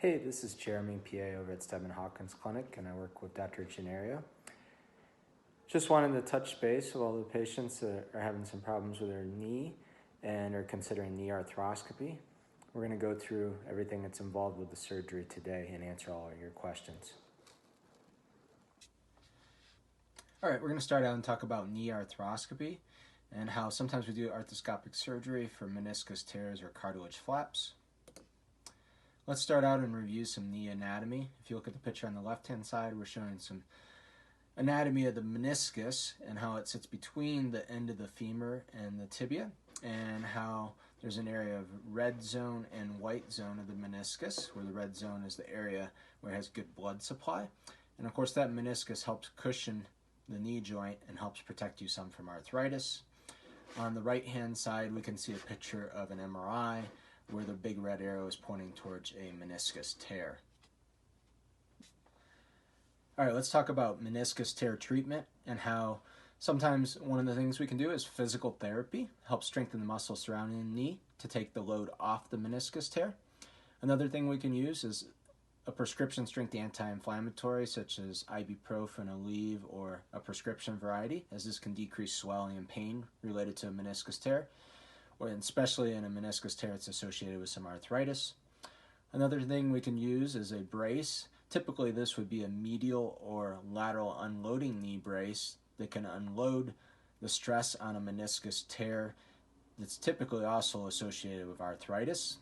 Hey, this is Jeremy, PA over at Stedman Hawkins Clinic, and I work with Dr. Genuario. Just wanted to touch base with all the patients that are having some problems with their knee and are considering knee arthroscopy. We're going to go through everything that's involved with the surgery today and answer all of your questions. All right, we're going to start out and talk about knee arthroscopy and how sometimes we do arthroscopic surgery for meniscus tears or cartilage flaps. Let's start out and review some knee anatomy. If you look at the picture on the left-hand side, we're showing some anatomy of the meniscus and how it sits between the end of the femur and the tibia, and how there's an area of red zone and white zone of the meniscus, where the red zone is the area where it has good blood supply. And of course that meniscus helps cushion the knee joint and helps protect you some from arthritis. On the right-hand side, we can see a picture of an MRI where the big red arrow is pointing towards a meniscus tear. All right, let's talk about meniscus tear treatment and how sometimes one of the things we can do is physical therapy, help strengthen the muscle surrounding the knee to take the load off the meniscus tear. Another thing we can use is a prescription strength anti-inflammatory such as ibuprofen, Aleve, or a prescription variety, as this can decrease swelling and pain related to a meniscus tear, or especially in a meniscus tear it's associated with some arthritis. Another thing we can use is a brace. Typically this would be a medial or lateral unloading knee brace that can unload the stress on a meniscus tear that's typically also associated with arthritis.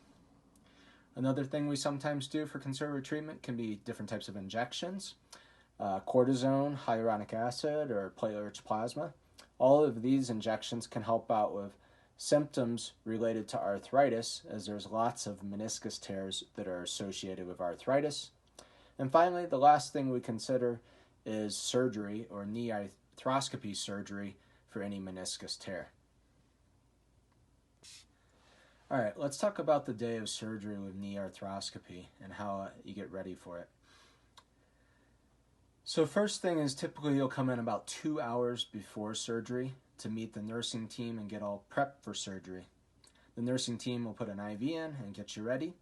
Another thing we sometimes do for conservative treatment can be different types of injections, cortisone, hyaluronic acid, or platelet-rich plasma. All of these injections can help out with symptoms related to arthritis, as there's lots of meniscus tears that are associated with arthritis. And finally, the last thing we consider is surgery or knee arthroscopy surgery for any meniscus tear. All right, let's talk about the day of surgery with knee arthroscopy and how you get ready for it. So first thing is typically you'll come in about 2 hours before surgery to meet the nursing team and get all prepped for surgery. The nursing team will put an IV in and get you ready.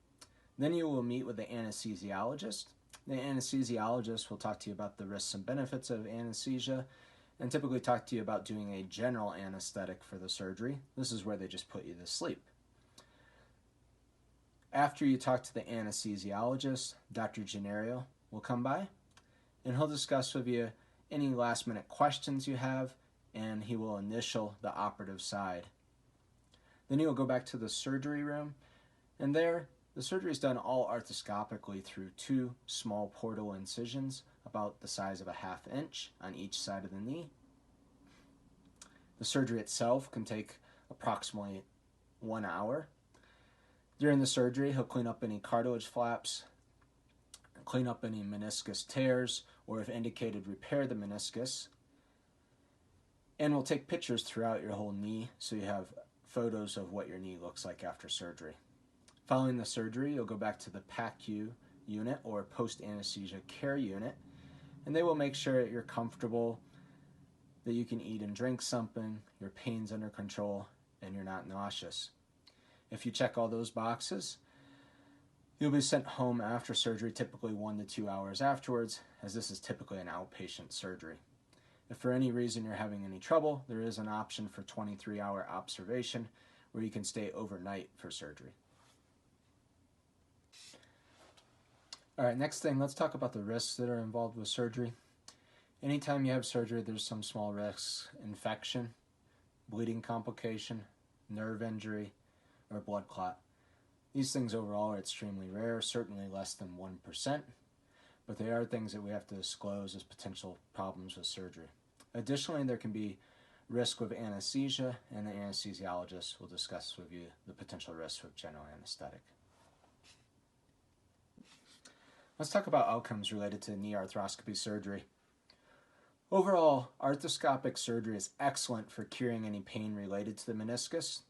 Then you will meet with the anesthesiologist. The anesthesiologist will talk to you about the risks and benefits of anesthesia and typically talk to you about doing a general anesthetic for the surgery. This is where they just put you to sleep. After you talk to the anesthesiologist, Dr. Genuario will come by and he'll discuss with you any last minute questions you have, and he will initial the operative side. Then he will go back to the surgery room, and there the surgery is done all arthroscopically through 2 small portal incisions about the size of a ½ inch on each side of the knee. The surgery itself can take approximately 1 hour. During the surgery, he'll clean up any cartilage flaps, clean up any meniscus tears, or if indicated, repair the meniscus. And we'll take pictures throughout your whole knee so you have photos of what your knee looks like after surgery. Following the surgery, you'll go back to the PACU unit or post-anesthesia care unit, and they will make sure that you're comfortable, that you can eat and drink something, your pain's under control, and you're not nauseous. If you check all those boxes, you'll be sent home after surgery, typically 1 to 2 hours afterwards, as this is typically an outpatient surgery. If for any reason you're having any trouble, there is an option for 23-hour observation where you can stay overnight for surgery. All right, next thing, let's talk about the risks that are involved with surgery. Anytime you have surgery, there's some small risks: infection, bleeding complication, nerve injury, or blood clot. These things overall are extremely rare, certainly less than 1%, but they are things that we have to disclose as potential problems with surgery. Additionally, there can be risk with anesthesia, and the anesthesiologist will discuss with you the potential risks with general anesthetic. Let's talk about outcomes related to knee arthroscopy surgery. Overall, arthroscopic surgery is excellent for curing any pain related to the meniscus.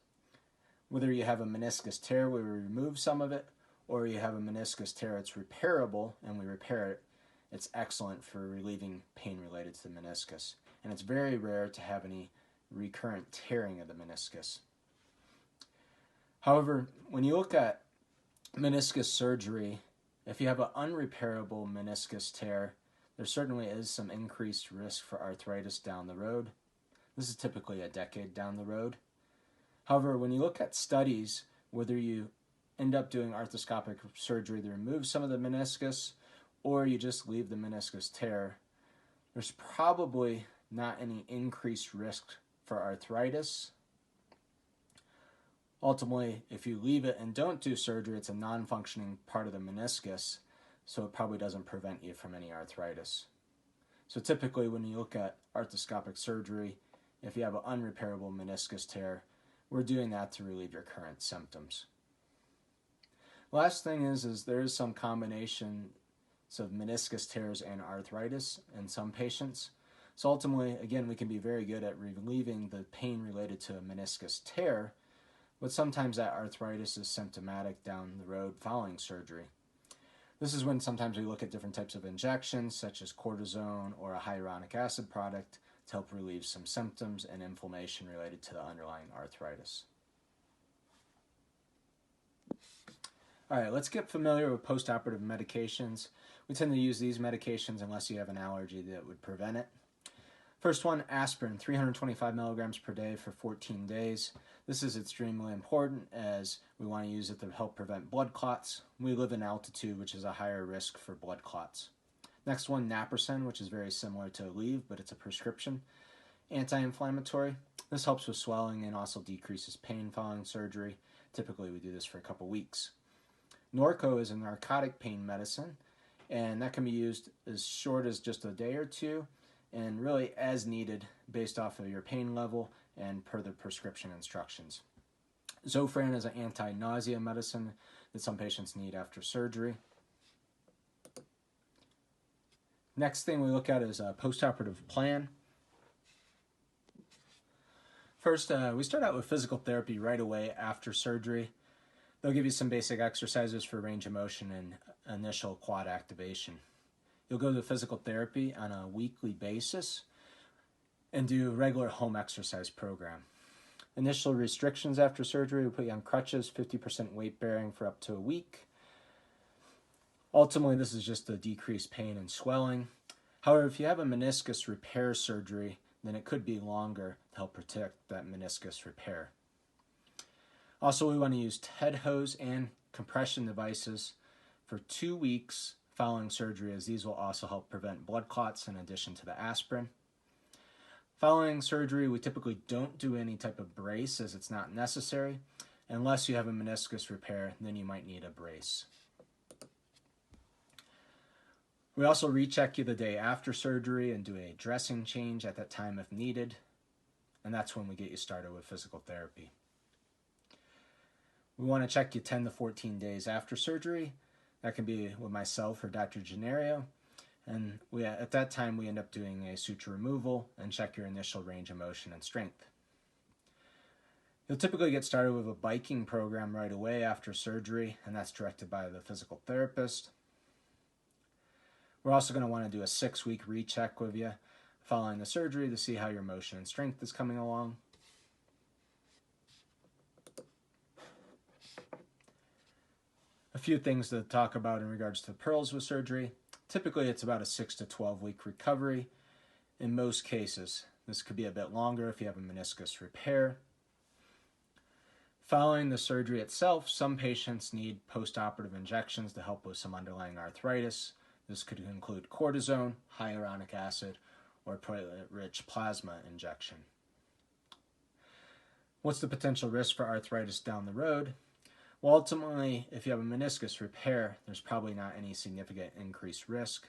Whether you have a meniscus tear where we remove some of it, or you have a meniscus tear that's repairable and we repair it, it's excellent for relieving pain related to the meniscus. And it's very rare to have any recurrent tearing of the meniscus. However, when you look at meniscus surgery If you have an unrepairable meniscus tear, there certainly is some increased risk for arthritis down the road. This is typically a decade down the road. However, when you look at studies, whether you end up doing arthroscopic surgery to remove some of the meniscus or you just leave the meniscus tear, there's probably not any increased risk for arthritis. Ultimately, if you leave it and don't do surgery, it's a non-functioning part of the meniscus, so it probably doesn't prevent you from any arthritis. So typically when you look at arthroscopic surgery, if you have an unrepairable meniscus tear, we're doing that to relieve your current symptoms. Last thing is there is some combination of meniscus tears and arthritis in some patients. So ultimately, again, we can be very good at relieving the pain related to a meniscus tear, but sometimes that arthritis is symptomatic down the road following surgery. This is when sometimes we look at different types of injections, such as cortisone or a hyaluronic acid product, to help relieve some symptoms and inflammation related to the underlying arthritis. All right, let's get familiar with postoperative medications. We tend to use these medications unless you have an allergy that would prevent it. First one, aspirin, 325 milligrams per day for 14 days. This is extremely important as we want to use it to help prevent blood clots. We live in altitude, which is a higher risk for blood clots. Next one, naproxen, which is very similar to Aleve, but it's a prescription anti-inflammatory. This helps with swelling and also decreases pain following surgery. Typically, we do this for a couple weeks. Norco is a narcotic pain medicine, and that can be used as short as just a day or two, and really as needed based off of your pain level and per the prescription instructions. Zofran is an anti-nausea medicine that some patients need after surgery. Next thing we look at is a postoperative plan. First, we start out with physical therapy right away after surgery. They'll give you some basic exercises for range of motion and initial quad activation. You'll go to physical therapy on a weekly basis and do a regular home exercise program. Initial restrictions after surgery will put you on crutches, 50% weight bearing for up to a week. Ultimately, this is just to decrease pain and swelling. However, if you have a meniscus repair surgery, then it could be longer to help protect that meniscus repair. Also, we want to use TED hose and compression devices for 2 weeks following surgery, as these will also help prevent blood clots in addition to the aspirin. Following surgery, we typically don't do any type of brace as it's not necessary. Unless you have a meniscus repair, then you might need a brace. We also recheck you the day after surgery and do a dressing change at that time if needed, and that's when we get you started with physical therapy. We want to check you 10 to 14 days after surgery. That can be with myself or Dr. Genuario, and at that time we end up doing a suture removal and check your initial range of motion and strength. You'll typically get started with a biking program right away after surgery, and that's directed by the physical therapist. We're also going to want to do a 6-week recheck with you following the surgery to see how your motion and strength is coming along. A few things to talk about in regards to pearls with surgery. Typically, it's about a 6 to 12-week recovery. In most cases, this could be a bit longer if you have a meniscus repair. Following the surgery itself, some patients need postoperative injections to help with some underlying arthritis. This could include cortisone, hyaluronic acid, or platelet-rich plasma injection. What's the potential risk for arthritis down the road? Well, ultimately, if you have a meniscus repair, there's probably not any significant increased risk.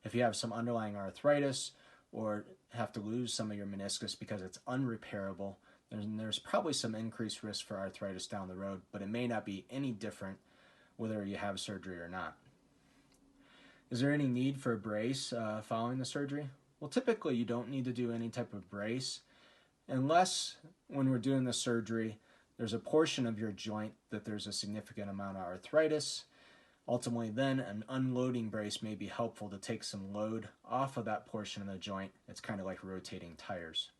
If you have some underlying arthritis or have to lose some of your meniscus because it's unrepairable, there's probably some increased risk for arthritis down the road, but it may not be any different whether you have surgery or not. Is there any need for a brace following the surgery? Well, typically you don't need to do any type of brace unless when we're doing the surgery, there's a portion of your joint that there's a significant amount of arthritis. Ultimately, then an unloading brace may be helpful to take some load off of that portion of the joint. It's kind of like rotating tires.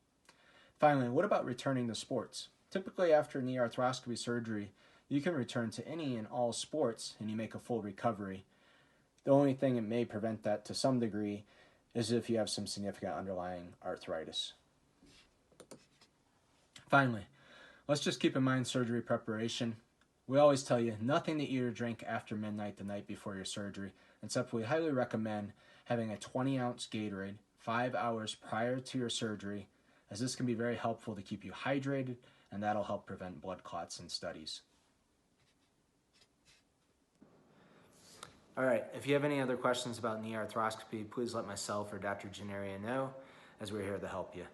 Finally, what about returning to sports? Typically after knee arthroscopy surgery, you can return to any and all sports and you make a full recovery. The only thing that may prevent that to some degree is if you have some significant underlying arthritis. Finally, let's just keep in mind surgery preparation. We always tell you nothing to eat or drink after midnight the night before your surgery, except we highly recommend having a 20-ounce Gatorade 5 hours prior to your surgery, as this can be very helpful to keep you hydrated, and that'll help prevent blood clots in studies. All right, if you have any other questions about knee arthroscopy, please let myself or Dr. Genuario know, as we're here to help you.